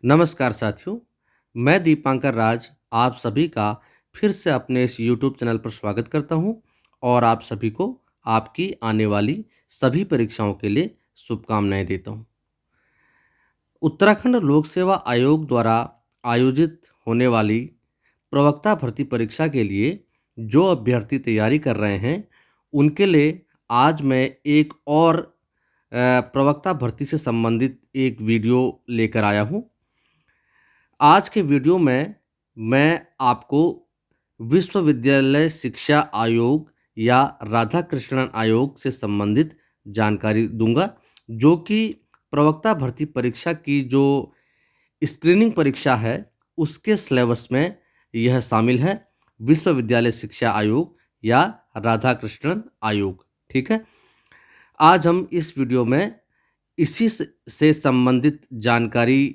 नमस्कार साथियों, मैं दीपांकर राज आप सभी का फिर से अपने इस यूट्यूब चैनल पर स्वागत करता हूं और आप सभी को आपकी आने वाली सभी परीक्षाओं के लिए शुभकामनाएं देता हूं। उत्तराखंड लोक सेवा आयोग द्वारा आयोजित होने वाली प्रवक्ता भर्ती परीक्षा के लिए जो अभ्यर्थी तैयारी कर रहे हैं, उनके लिए आज मैं एक और प्रवक्ता भर्ती से संबंधित एक वीडियो लेकर आया हूं। आज के वीडियो में मैं आपको विश्वविद्यालय शिक्षा आयोग या राधाकृष्णन आयोग से संबंधित जानकारी दूंगा, जो कि प्रवक्ता भर्ती परीक्षा की जो स्क्रीनिंग परीक्षा है उसके सिलेबस में यह शामिल है। विश्वविद्यालय शिक्षा आयोग या राधाकृष्णन आयोग, ठीक है। आज हम इस वीडियो में इसी से संबंधित जानकारी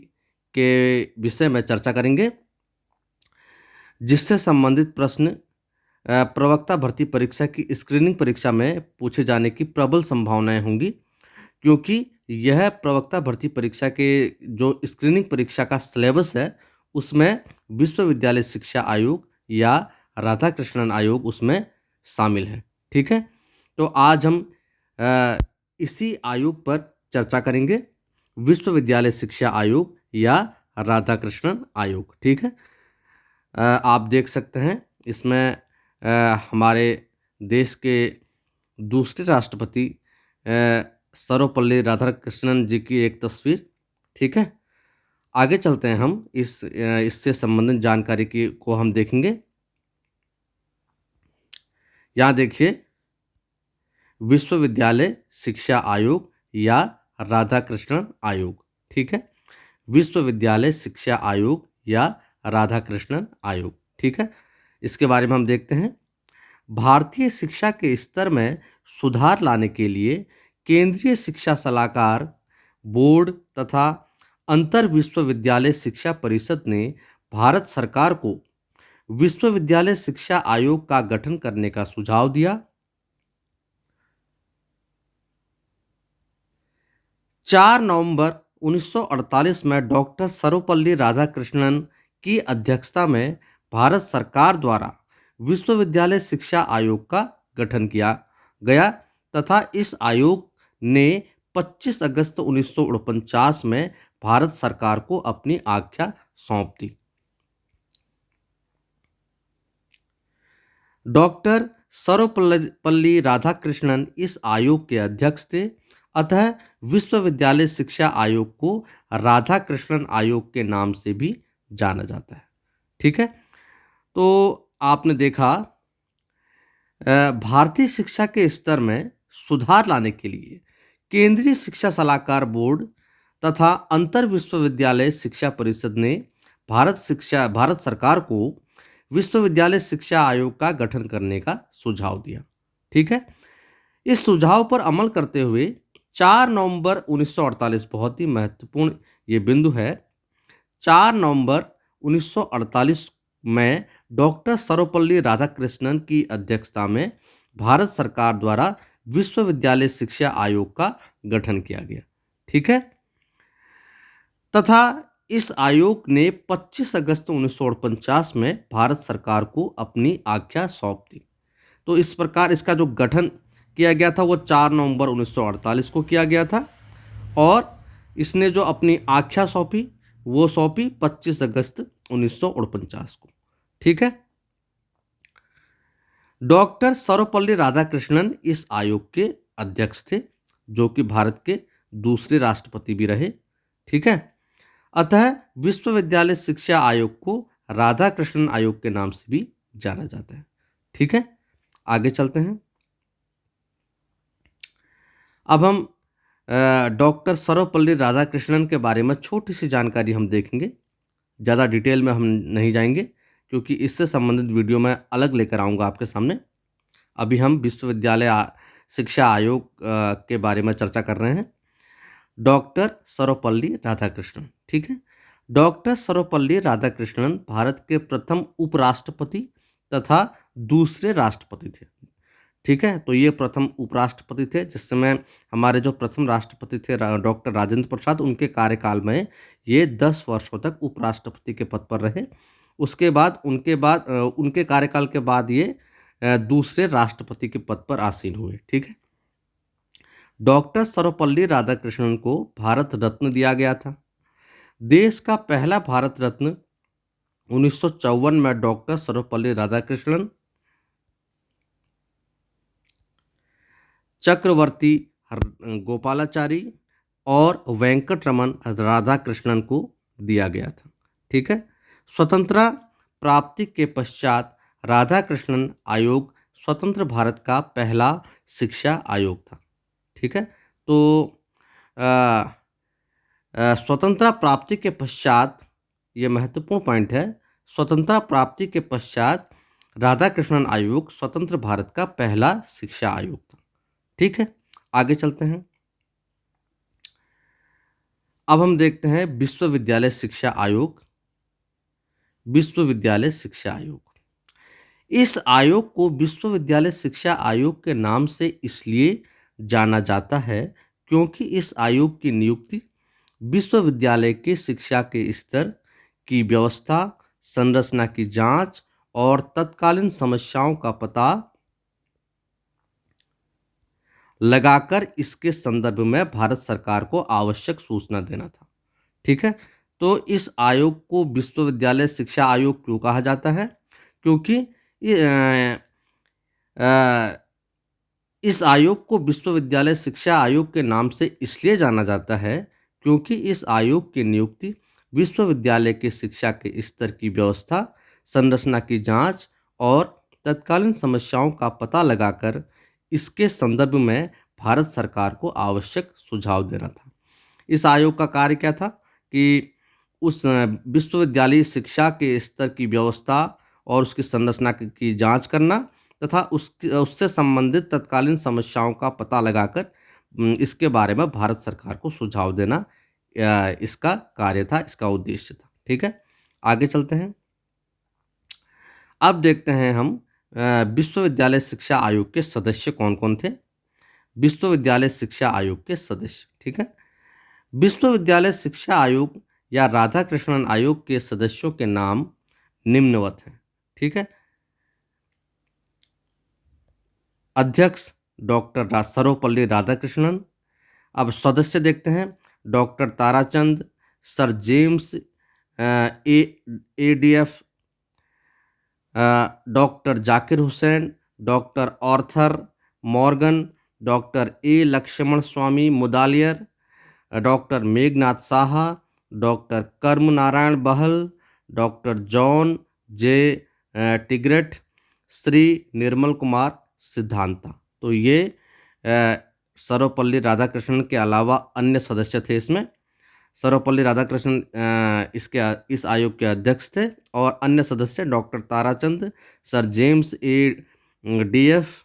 के विषय में चर्चा करेंगे, जिससे संबंधित प्रश्न प्रवक्ता भर्ती परीक्षा की स्क्रीनिंग परीक्षा में पूछे जाने की प्रबल संभावनाएं होंगी, क्योंकि यह प्रवक्ता भर्ती परीक्षा के जो स्क्रीनिंग परीक्षा का सिलेबस है उसमें विश्वविद्यालय शिक्षा आयोग या राधाकृष्णन आयोग उसमें शामिल है, ठीक है। तो आज हम इसी आयोग पर चर्चा करेंगे, विश्वविद्यालय शिक्षा आयोग या राधाकृष्णन आयोग, ठीक है। आप देख सकते हैं इसमें हमारे देश के दूसरे राष्ट्रपति सर्वपल्ली राधाकृष्णन जी की एक तस्वीर, ठीक है। आगे चलते हैं, हम इससे संबंधित जानकारी को हम देखेंगे। यहाँ देखिए, विश्वविद्यालय शिक्षा आयोग या राधाकृष्णन आयोग, ठीक है। विश्वविद्यालय शिक्षा आयोग या राधाकृष्णन आयोग, ठीक है। इसके बारे में हम देखते हैं। भारतीय शिक्षा के स्तर में सुधार लाने के लिए केंद्रीय शिक्षा सलाहकार बोर्ड तथा अंतर विश्वविद्यालय शिक्षा परिषद ने भारत सरकार को विश्वविद्यालय शिक्षा आयोग का गठन करने का सुझाव दिया। 4 नवंबर 1948 में डॉक्टर सर्वपल्ली राधाकृष्णन की अध्यक्षता में भारत सरकार द्वारा विश्वविद्यालय शिक्षा आयोग का गठन किया गया तथा इस आयोग ने 25 अगस्त 1949 में भारत सरकार को अपनी आज्ञा सौंप दी। डॉक्टर सर्वपल्ली राधाकृष्णन इस आयोग के अध्यक्ष थे, अतः विश्वविद्यालय शिक्षा आयोग को राधाकृष्णन आयोग के नाम से भी जाना जाता है, ठीक है। तो आपने देखा, भारतीय शिक्षा के स्तर में सुधार लाने के लिए केंद्रीय शिक्षा सलाहकार बोर्ड तथा अंतर विश्वविद्यालय शिक्षा परिषद ने भारत सरकार को विश्वविद्यालय शिक्षा आयोग का गठन करने का सुझाव दिया, ठीक है। इस सुझाव पर अमल करते हुए 4 नवंबर 1948, बहुत ही महत्वपूर्ण ये बिंदु है, 4 नवंबर 1948 में डॉक्टर सर्वपल्ली राधाकृष्णन की अध्यक्षता में भारत सरकार द्वारा विश्वविद्यालय शिक्षा आयोग का गठन किया गया, ठीक है। तथा इस आयोग ने 25 अगस्त 1949 में भारत सरकार को अपनी आज्ञा सौंप दी। तो इस प्रकार इसका जो गठन किया गया था वो 4 नवंबर 1948 को किया गया था और इसने जो अपनी आज्ञा सौंपी वो सौंपी 25 अगस्त 1949 को, ठीक है। डॉक्टर सर्वपल्ली राधाकृष्णन इस आयोग के अध्यक्ष थे, जो कि भारत के दूसरे राष्ट्रपति भी रहे, ठीक है। अतः विश्वविद्यालय शिक्षा आयोग को राधाकृष्णन आयोग के नाम से भी जाना जाता है, ठीक है। आगे चलते हैं। अब हम डॉक्टर सर्वपल्ली राधाकृष्णन के बारे में छोटी सी जानकारी हम देखेंगे, ज़्यादा डिटेल में हम नहीं जाएंगे, क्योंकि इससे संबंधित वीडियो मैं अलग लेकर आऊँगा आपके सामने। अभी हम विश्वविद्यालय शिक्षा आयोग के बारे में चर्चा कर रहे हैं। डॉक्टर सर्वपल्ली राधाकृष्णन, ठीक है। डॉक्टर सर्वपल्ली राधाकृष्णन भारत के प्रथम उपराष्ट्रपति तथा दूसरे राष्ट्रपति थे, ठीक है, तो ये प्रथम उपराष्ट्रपति थे। जिस समय हमारे जो प्रथम राष्ट्रपति थे डॉक्टर राजेंद्र प्रसाद, उनके कार्यकाल में ये 10 वर्षों तक उपराष्ट्रपति के पद पर रहे। उसके बाद उनके कार्यकाल के बाद ये दूसरे राष्ट्रपति के पद पर आसीन हुए। ठीक है। डॉक्टर सर्वपल्ली राधाकृष्णन को भारत रत्न दिया गया था। देश का पहला भारत रत्न 1954 में डॉक्टर सर्वपल्ली राधाकृष्णन, चक्रवर्ती गोपालाचारी और वेंकटरमन राधाकृष्णन को दिया गया था। ठीक है। स्वतंत्रता प्राप्ति के पश्चात राधाकृष्णन आयोग स्वतंत्र भारत का पहला शिक्षा आयोग था। ठीक है। तो स्वतंत्रता प्राप्ति के पश्चात, ये महत्वपूर्ण पॉइंट है, स्वतंत्रता प्राप्ति के पश्चात राधाकृष्णन आयोग स्वतंत्र भारत का पहला शिक्षा आयोग था। ठीक है, आगे चलते हैं। अब हम देखते हैं विश्वविद्यालय शिक्षा आयोग। विश्वविद्यालय शिक्षा आयोग, इस आयोग को विश्वविद्यालय शिक्षा आयोग के नाम से इसलिए जाना जाता है क्योंकि इस आयोग की नियुक्ति विश्वविद्यालय के शिक्षा के स्तर की व्यवस्था, संरचना की जांच और तत्कालीन समस्याओं का पता लगाकर इसके संदर्भ में भारत सरकार को आवश्यक सूचना देना था। ठीक है। तो इस आयोग को विश्वविद्यालय शिक्षा आयोग क्यों कहा जाता है? क्योंकि इस आयोग को विश्वविद्यालय शिक्षा आयोग के नाम से इसलिए जाना जाता है क्योंकि इस आयोग की नियुक्ति विश्वविद्यालय के शिक्षा के स्तर की व्यवस्था, संरचना की जांच और तत्कालीन समस्याओं का पता लगाकर इसके संदर्भ में भारत सरकार को आवश्यक सुझाव देना था। इस आयोग का कार्य क्या था कि उस विश्वविद्यालय शिक्षा के स्तर की व्यवस्था और उसकी संरचना की जांच करना तथा उससे संबंधित तत्कालीन समस्याओं का पता लगाकर इसके बारे में भारत सरकार को सुझाव देना इसका कार्य था, इसका उद्देश्य था। ठीक है, आगे चलते हैं। अब देखते हैं हम विश्वविद्यालय शिक्षा आयोग के सदस्य कौन कौन थे। विश्वविद्यालय शिक्षा आयोग के सदस्य, ठीक है। विश्वविद्यालय शिक्षा आयोग या राधाकृष्णन आयोग के सदस्यों के नाम निम्नवत हैं। ठीक है। अध्यक्ष डॉक्टर सर्वपल्ली राधाकृष्णन। अब सदस्य देखते हैं। डॉक्टर ताराचंद, सर जेम्स एडीएफ, doctor Zakir Hussain, doctor Arthur Morgan, doctor A Lakshman Swami Mudaliar, doctor Meghnath Saha, doctor Karm Narayan Bahl, doctor John J Tigert, Shri Nirmal Kumar Siddhanta. तो ये सर्वपल्ली राधाकृष्णन के अलावा अन्य सदस्य थे। इसमें सर्वपल्ली राधाकृष्णन इस आयोग के अध्यक्ष थे और अन्य सदस्य डॉक्टर ताराचंद, सर जेम्स एडफ,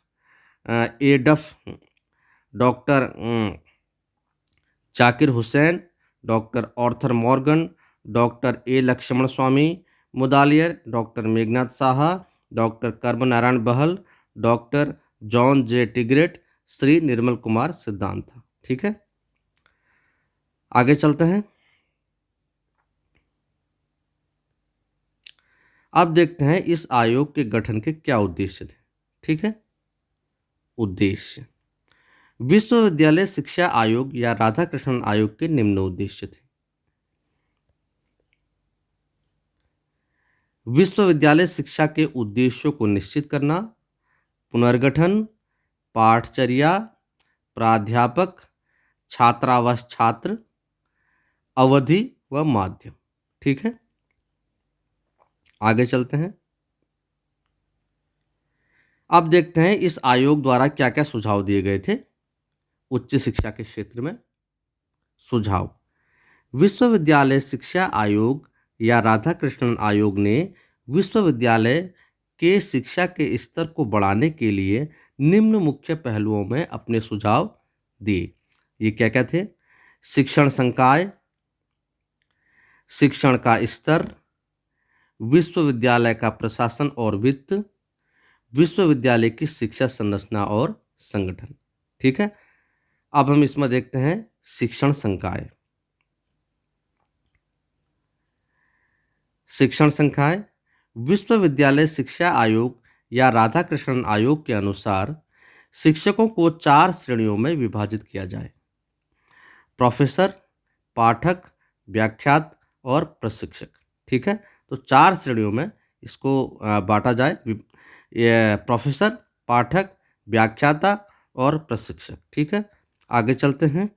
doctor Zakir Hussain, doctor Arthur Morgan, doctor A Lakshman Swami Mudaliar, doctor Meghnath Saha, doctor Karm Narayan Bahl, doctor John J Tigert, Shri Nirmal Kumar Siddhanta. ठीक है, आगे चलते हैं। अब देखते हैं इस आयोग के गठन के क्या उद्देश्य थे। ठीक है, उद्देश्य। विश्वविद्यालय शिक्षा आयोग या राधाकृष्णन आयोग के निम्न उद्देश्य थे। विश्वविद्यालय शिक्षा के उद्देश्यों को निश्चित करना, पुनर्गठन, पाठचर्या, प्राध्यापक, छात्रावास छात्र, अवधि व माध्यम। ठीक है, आगे चलते हैं। अब देखते हैं इस आयोग द्वारा क्या क्या सुझाव दिए गए थे उच्च शिक्षा के क्षेत्र में। सुझाव। विश्वविद्यालय शिक्षा आयोग या राधाकृष्णन आयोग ने विश्वविद्यालय के शिक्षा के स्तर को बढ़ाने के लिए निम्न मुख्य पहलुओं में अपने सुझाव दिए। ये क्या क्या थे? शिक्षण संकाय, शिक्षण का स्तर, विश्वविद्यालय का प्रशासन और वित्त, विश्वविद्यालय की शिक्षा संरचना और संगठन। ठीक है, अब हम इसमें देखते हैं शिक्षण संकाय। शिक्षण संकाय विश्वविद्यालय शिक्षा आयोग या राधाकृष्णन आयोग के अनुसार शिक्षकों को 4 श्रेणियों में विभाजित किया जाए: प्रोफेसर, पाठक, व्याख्यात और प्रशिक्षक। ठीक है, तो 4 श्रेणियों में इसको बांटा जाए: ये प्रोफेसर, पाठक, व्याख्याता और प्रशिक्षक। ठीक है, आगे चलते हैं।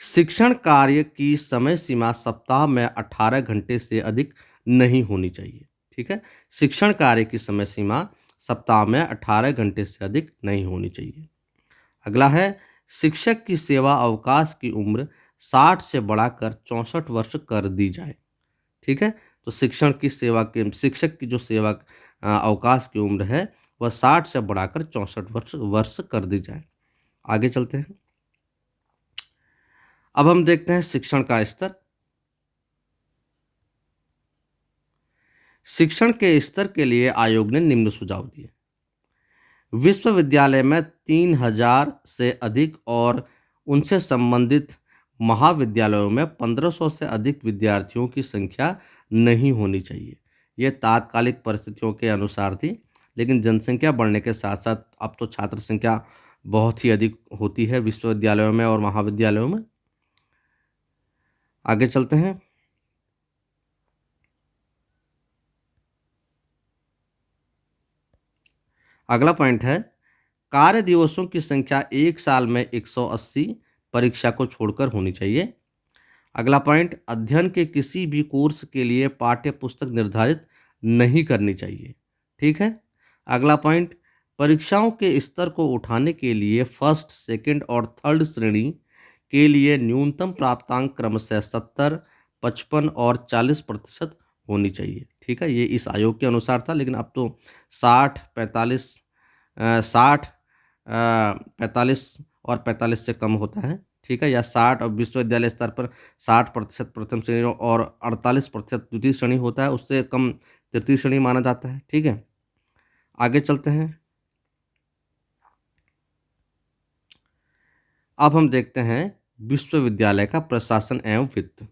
शिक्षण कार्य की समय सीमा सप्ताह में 18 घंटे से अधिक नहीं होनी चाहिए। ठीक है, शिक्षण कार्य की समय सीमा सप्ताह में 18 घंटे से अधिक नहीं होनी चाहिए। अगला है शिक्षक की सेवा अवकाश की उम्र 60 से बढ़ाकर 64 वर्ष कर दी जाए। ठीक है, तो शिक्षक की जो सेवा अवकाश की उम्र है वह 60 से बढ़ाकर 64 वर्ष कर दी जाए। आगे चलते हैं। अब हम देखते हैं शिक्षण का स्तर। शिक्षण के स्तर के लिए आयोग ने निम्न सुझाव दिए: विश्वविद्यालय में 3000 से अधिक और उनसे संबंधित महाविद्यालयों में 1500 से अधिक विद्यार्थियों की संख्या नहीं होनी चाहिए। ये तात्कालिक परिस्थितियों के अनुसार थी, लेकिन जनसंख्या बढ़ने के साथ साथ अब तो छात्र संख्या बहुत ही अधिक होती है विश्वविद्यालयों में और महाविद्यालयों में। आगे चलते हैं। अगला पॉइंट है कार्य दिवसों की संख्या 1 साल में 180 परीक्षा को छोड़कर होनी चाहिए। अगला पॉइंट अध्ययन के किसी भी कोर्स के लिए पाठ्य पुस्तक निर्धारित नहीं करनी चाहिए। ठीक है, अगला पॉइंट परीक्षाओं के स्तर को उठाने के लिए फर्स्ट, सेकंड और थर्ड श्रेणी के लिए न्यूनतम प्राप्तांक क्रमशः 70, 55 और 40% होनी चाहिए। ठीक है, ये इस आयोग के अनुसार था, लेकिन अब तो 60, 45, 60, 45 और 45 से कम होता है। ठीक है, या 60 और विश्वविद्यालय स्तर पर 60% प्रथम श्रेणी और 48% द्वितीय श्रेणी होता है, उससे कम तृतीय श्रेणी माना जाता है। ठीक है, आगे चलते हैं। अब हम देखते हैं विश्वविद्यालय का प्रशासन एवं वित्त।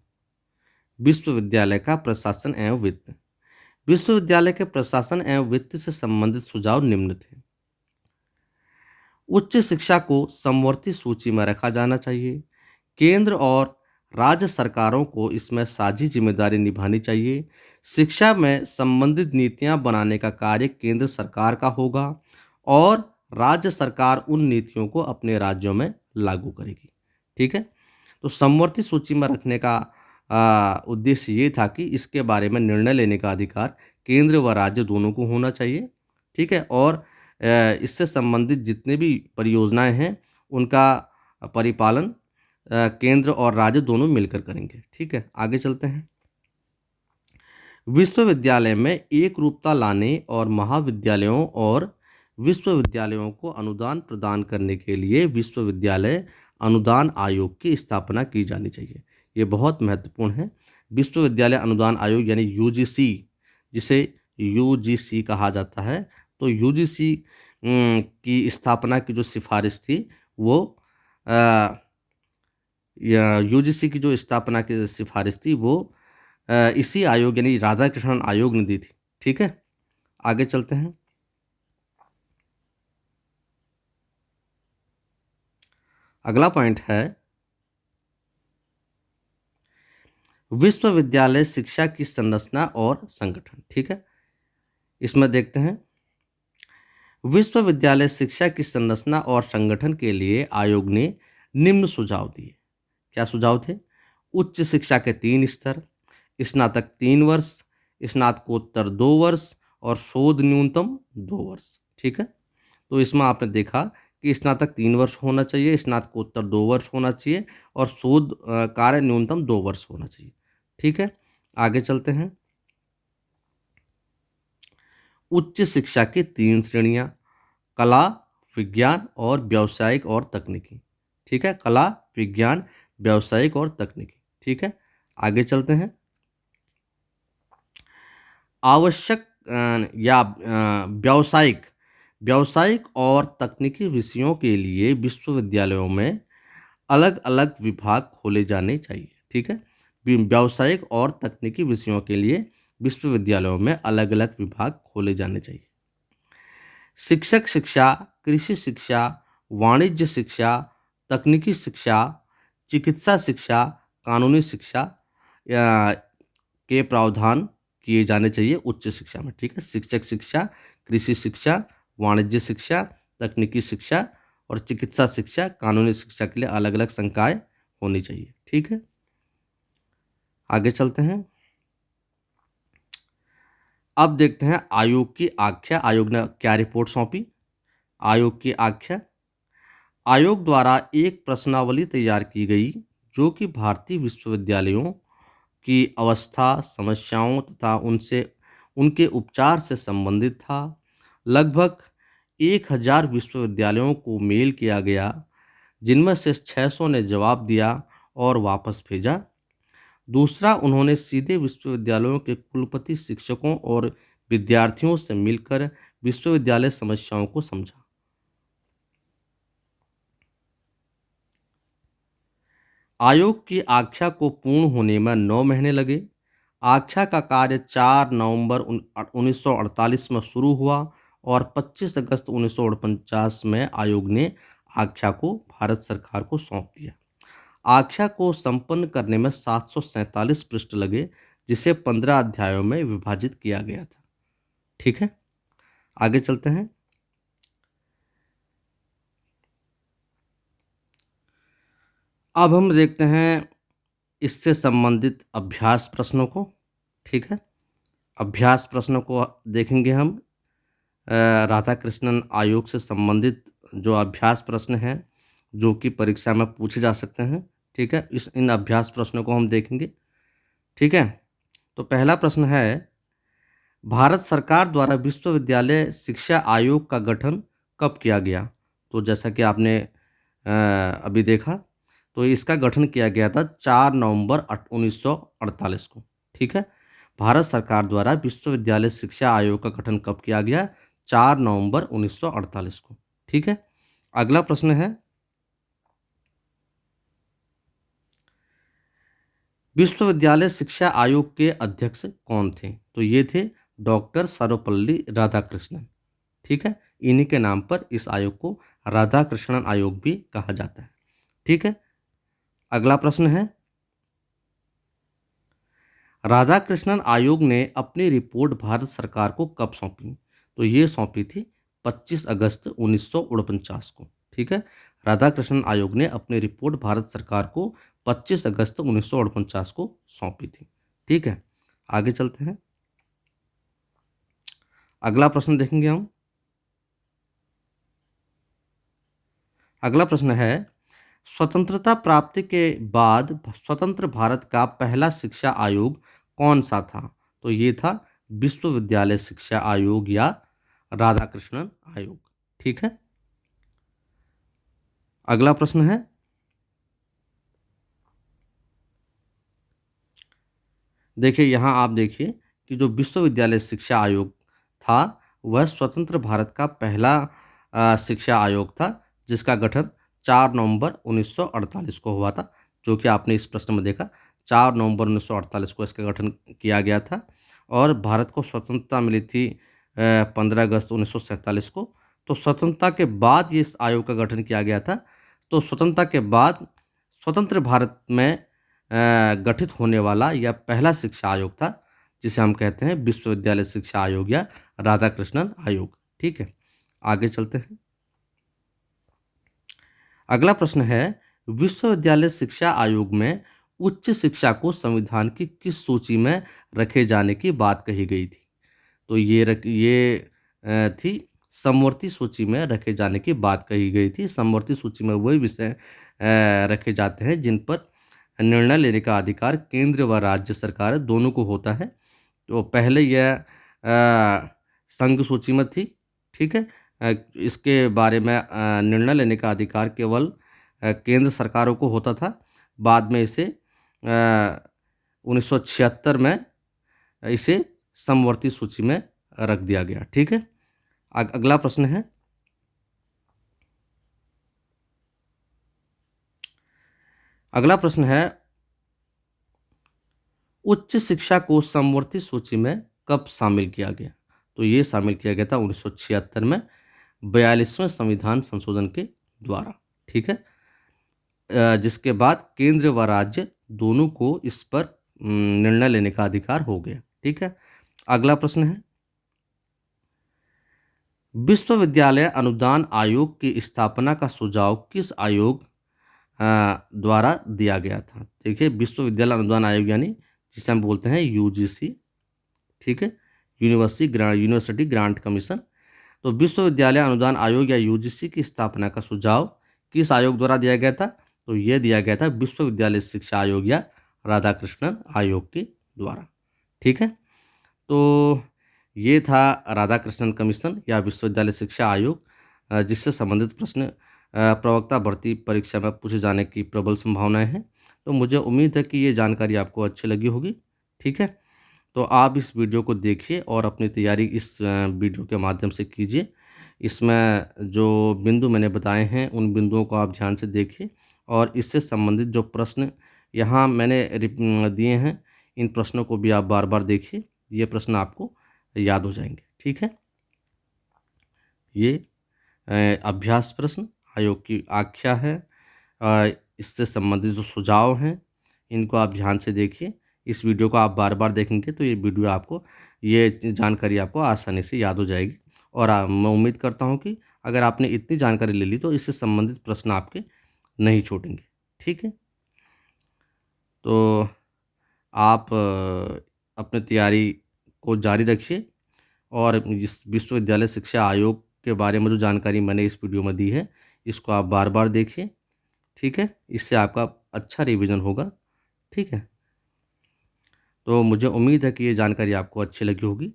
विश्वविद्यालय का प्रशासन एवं वित्त। विश्वविद्यालय के प्रशासन एवं वित्त से संबंधित सुझाव निम्न थे: उच्च शिक्षा को समवर्ती सूची में रखा जाना चाहिए। केंद्र और राज्य सरकारों को इसमें साझी जिम्मेदारी निभानी चाहिए। शिक्षा में संबंधित नीतियां बनाने का कार्य केंद्र सरकार का होगा और राज्य सरकार उन नीतियों को अपने राज्यों में लागू करेगी। ठीक है, तो समवर्ती सूची में रखने का उद्देश्य ये था कि इसके बारे में निर्णय लेने का अधिकार केंद्र व राज्य दोनों को होना चाहिए। ठीक है, और इससे संबंधित जितने भी परियोजनाएं हैं उनका परिपालन केंद्र और राज्य दोनों मिलकर करेंगे। ठीक है, आगे चलते हैं। विश्वविद्यालय में एक रूपता लाने और महाविद्यालयों और विश्वविद्यालयों को अनुदान प्रदान करने के लिए विश्वविद्यालय अनुदान आयोग की स्थापना की जानी चाहिए। ये बहुत महत्वपूर्ण है। विश्वविद्यालय अनुदान आयोग यानी यूजीसी, जिसे यूजीसी कहा जाता है, तो यूजीसी की स्थापना की जो सिफारिश थी वो यूजीसी की जो स्थापना की सिफारिश थी वो इसी आयोग यानी राधाकृष्णन आयोग ने दी थी। ठीक है, आगे चलते हैं। अगला पॉइंट है विश्वविद्यालय शिक्षा की संरचना और संगठन। ठीक है, इसमें देखते हैं विश्वविद्यालय शिक्षा की संरचना और संगठन के लिए आयोग ने निम्न सुझाव दिए। क्या सुझाव थे? उच्च शिक्षा के 3 स्तर, स्नातक 3 वर्ष, स्नातकोत्तर 2 वर्ष और शोध न्यूनतम 2 वर्ष। ठीक है, तो इसमें आपने देखा कि स्नातक 3 वर्ष होना चाहिए, स्नातकोत्तर 2 वर्ष होना चाहिए और शोध कार्य न्यूनतम 2 वर्ष होना चाहिए। ठीक है, आगे चलते हैं। उच्च शिक्षा की 3 श्रेणियां: कला, विज्ञान और व्यावसायिक और तकनीकी। ठीक है, कला, विज्ञान, व्यावसायिक और तकनीकी। ठीक है, आगे चलते हैं। आवश्यक या व्यावसायिक व्यावसायिक और तकनीकी विषयों के लिए विश्वविद्यालयों में अलग-अलग विभाग खोले जाने चाहिए, ठीक है? व्यावसायिक और तकनीकी विषयों के लिए विश्वविद्यालयों में अलग-अलग विभाग खोले जाने चाहिए। शिक्षक शिक्षा, कृषि शिक्षा, वाणिज्य शिक्षा, तकनीकी शिक्षा, चिकित्सा शिक्षा, कानूनी शिक्षा के प्रावधान किए जाने चाहिए उच्च शिक्षा में, ठीक है? शिक्षक शिक्षा, कृषि शिक्षा, वाणिज्य शिक्षा, तकनीकी शिक्षा और चिकित्सा शिक्षा, कानूनी शिक्षा के लिए अलग-अलग संकाय होनी चाहिए, ठीक है? आगे चलते हैं। अब देखते हैं आयोग की आख्या। आयोग ने क्या रिपोर्ट सौंपी? आयोग की आख्या। आयोग द्वारा एक प्रश्नावली तैयार की गई जो कि भारतीय विश्वविद्यालयों की अवस्था, समस्याओं तथा उनसे उनके उपचार से संबंधित था। लगभग 1000 विश्वविद्यालयों को मेल किया गया, जिनमें से 600 ने जवाब दिया और वापस भेजा। दूसरा, उन्होंने सीधे विश्वविद्यालयों के कुलपति, शिक्षकों और विद्यार्थियों से मिलकर विश्वविद्यालय समस्याओं को समझा। आयोग की आख्या को पूर्ण होने में 9 महीने लगे। आख्या का कार्य 4 नवंबर 1948 में शुरू हुआ और 25 अगस्त 1949 में आयोग ने आख्या को भारत सरकार को सौंप दिया। आख्या को संपन्न करने में 747 पृष्ठ लगे, जिसे 15 अध्यायों में विभाजित किया गया था, ठीक है? आगे चलते हैं। अब हम देखते हैं इससे संबंधित अभ्यास प्रश्नों को, ठीक है? अभ्यास प्रश्नों को देखेंगे हम। राधाकृष्णन आयोग से संबंधित जो अभ्यास प्रश्न हैं, जो कि परीक्षा में पूछे जा सकते हैं, ठीक है? इन अभ्यास प्रश्नों को हम देखेंगे, ठीक है? तो पहला प्रश्न है, भारत सरकार द्वारा विश्वविद्यालय शिक्षा आयोग का गठन कब किया गया? तो जैसा कि आपने अभी देखा, तो इसका गठन किया गया था 4 नवंबर 1948 को, ठीक है? भारत सरकार द्वारा विश्वविद्यालय शिक्षा आयोग का गठन कब किया गया? 4 नवंबर 1948 को, ठीक है? अगला प्रश्न है, विश्वविद्यालय शिक्षा आयोग के अध्यक्ष कौन थे? तो ये थे डॉक्टर सर्वपल्ली राधाकृष्णन, ठीक है? इन्हीं के नाम पर इस आयोग को राधाकृष्णन आयोग भी कहा जाता है, ठीक है? अगला प्रश्न है, राधाकृष्णन आयोग ने अपनी रिपोर्ट भारत सरकार को कब सौंपी? तो ये सौंपी थी 25 अगस्त 1949 को, ठीक है? राधाकृष्णन आयोग ने अपनी रिपोर्ट भारत सरकार को 25 अगस्त 1949 को सौंपी थी, ठीक है? आगे चलते हैं। अगला प्रश्न देखेंगे हम। अगला प्रश्न है, स्वतंत्रता प्राप्ति के बाद स्वतंत्र भारत का पहला शिक्षा आयोग कौन सा था? तो ये था विश्वविद्यालय शिक्षा आयोग या राधाकृष्णन आयोग, ठीक है? अगला प्रश्न है, देखिए यहाँ आप देखिए कि जो विश्वविद्यालय शिक्षा आयोग था, वह स्वतंत्र भारत का पहला शिक्षा आयोग था, जिसका गठन 4 नवंबर 1948 को हुआ था, जो कि आपने इस प्रश्न में देखा। 4 नवंबर 1948 को इसका गठन किया गया था और भारत को स्वतंत्रता मिली थी 15 अगस्त 1947 को। तो स्वतंत्रता के बाद ये इस आयोग का गठन किया गया था। तो स्वतंत्रता के बाद स्वतंत्र भारत में गठित होने वाला यह पहला शिक्षा आयोग था, जिसे हम कहते हैं विश्वविद्यालय शिक्षा आयोग या राधाकृष्णन आयोग, ठीक है? आगे चलते हैं। अगला प्रश्न है, विश्वविद्यालय शिक्षा आयोग में उच्च शिक्षा को संविधान की किस सूची में रखे जाने की बात कही गई थी? तो ये थी समवर्ती सूची में रखे जाने की बात कही गई थी। समवर्ती सूची में वही विषय रखे जाते हैं जिन पर निर्णय लेने का अधिकार केंद्र व राज्य सरकार दोनों को होता है। तो पहले यह संघ सूची में थी, ठीक है? इसके बारे में निर्णय लेने का अधिकार केवल केंद्र सरकारों को होता था। बाद में इसे 1976 में इसे समवर्ती सूची में रख दिया गया। ठीक है, अगला प्रश्न है, अगला प्रश्न है, उच्च शिक्षा को समवर्ती सूची में कब शामिल किया गया? तो ये शामिल किया गया था 1976 में 42वें संविधान संशोधन के द्वारा। ठीक है, जिसके बाद केंद्र व राज्य दोनों को इस पर निर्णय लेने का अधिकार हो गया। ठीक है, अगला प्रश्न है, विश्वविद्यालय अनुदान आयोग की स्थापना का सुझाव किस आयोग द्वारा दिया गया था? देखिए, विश्वविद्यालय अनुदान आयोग यानी जिसे हम बोलते हैं यूजीसी। ठीक है, यूनिवर्सिटी ग्रांट कमीशन। तो विश्वविद्यालय अनुदान आयोग या यूजीसी की स्थापना का सुझाव किस आयोग द्वारा दिया गया था? तो यह दिया गया था विश्वविद्यालय शिक्षा आयोग या राधाकृष्णन आयोग के द्वारा। ठीक है, तो ये था राधाकृष्णन कमीशन या विश्वविद्यालय शिक्षा आयोग, जिससे संबंधित प्रश्न प्रवक्ता भर्ती परीक्षा में पूछे जाने की प्रबल संभावनाएं हैं। तो मुझे उम्मीद है कि ये जानकारी आपको अच्छी लगी होगी। ठीक है, तो आप इस वीडियो को देखिए और अपनी तैयारी इस वीडियो के माध्यम से कीजिए। इसमें जो बिंदु मैंने बताए हैं उन बिंदुओं को आप ध्यान से देखिए और इससे संबंधित जो प्रश्न यहाँ मैंने दिए हैं, इन प्रश्नों को भी आप बार बार देखिए, ये प्रश्न आपको याद हो जाएंगे। ठीक है, ये अभ्यास प्रश्न आयोग की आख्या है, इससे संबंधित जो सुझाव हैं इनको आप ध्यान से देखिए। इस वीडियो को आप बार बार देखेंगे तो ये वीडियो आपको, ये जानकारी आपको आसानी से याद हो जाएगी। और मैं उम्मीद करता हूँ कि अगर आपने इतनी जानकारी ले ली तो इससे संबंधित प्रश्न आपके नहीं छूटेंगे। ठीक है, तो आप अपनी तैयारी को जारी रखिए और इस विश्वविद्यालय शिक्षा आयोग के बारे में जो जानकारी मैंने इस वीडियो में दी है इसको आप बार बार देखिए। ठीक है, इससे आपका अच्छा रिवीजन होगा। ठीक है, तो मुझे उम्मीद है कि ये जानकारी आपको अच्छी लगी होगी।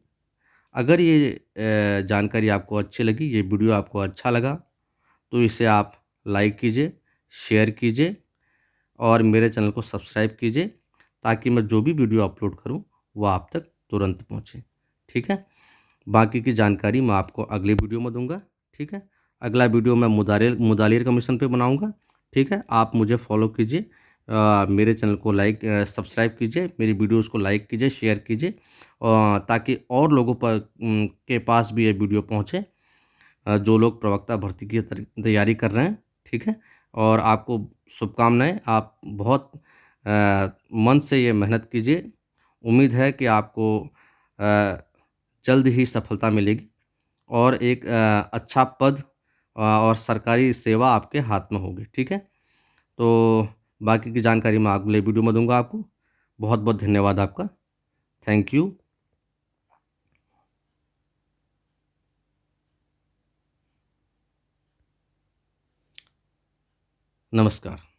अगर ये जानकारी आपको अच्छी लगी, ये वीडियो आपको अच्छा लगा, तो इसे आप लाइक कीजिए, शेयर कीजिए और मेरे चैनल को सब्सक्राइब कीजिए ताकि मैं जो भी वीडियो अपलोड करूं वो आप तक तुरंत पहुंचे। ठीक है, बाकी की जानकारी मैं आपको अगले वीडियो में दूंगा। ठीक है, अगला वीडियो मैं मुदालिर कमीशन पे बनाऊंगा। ठीक है, आप मुझे फॉलो कीजिए, मेरे चैनल को सब्सक्राइब कीजिए, मेरी वीडियोस को लाइक कीजिए, शेयर कीजिए ताकि और लोगों पर के पास भी ये वीडियो पहुंचे, जो लोग प्रवक्ता भर्ती की तैयारी कर रहे हैं। ठीक है, और आपको शुभकामनाएं, आप बहुत मन से ये मेहनत कीजिए। उम्मीद है कि आपको जल्द ही सफलता मिलेगी और एक अच्छा पद और सरकारी सेवा आपके हाथ में होगी। ठीक है, तो बाकी की जानकारी मैं अगले वीडियो में दूंगा आपको। बहुत बहुत धन्यवाद आपका। Thank you. नमस्कार।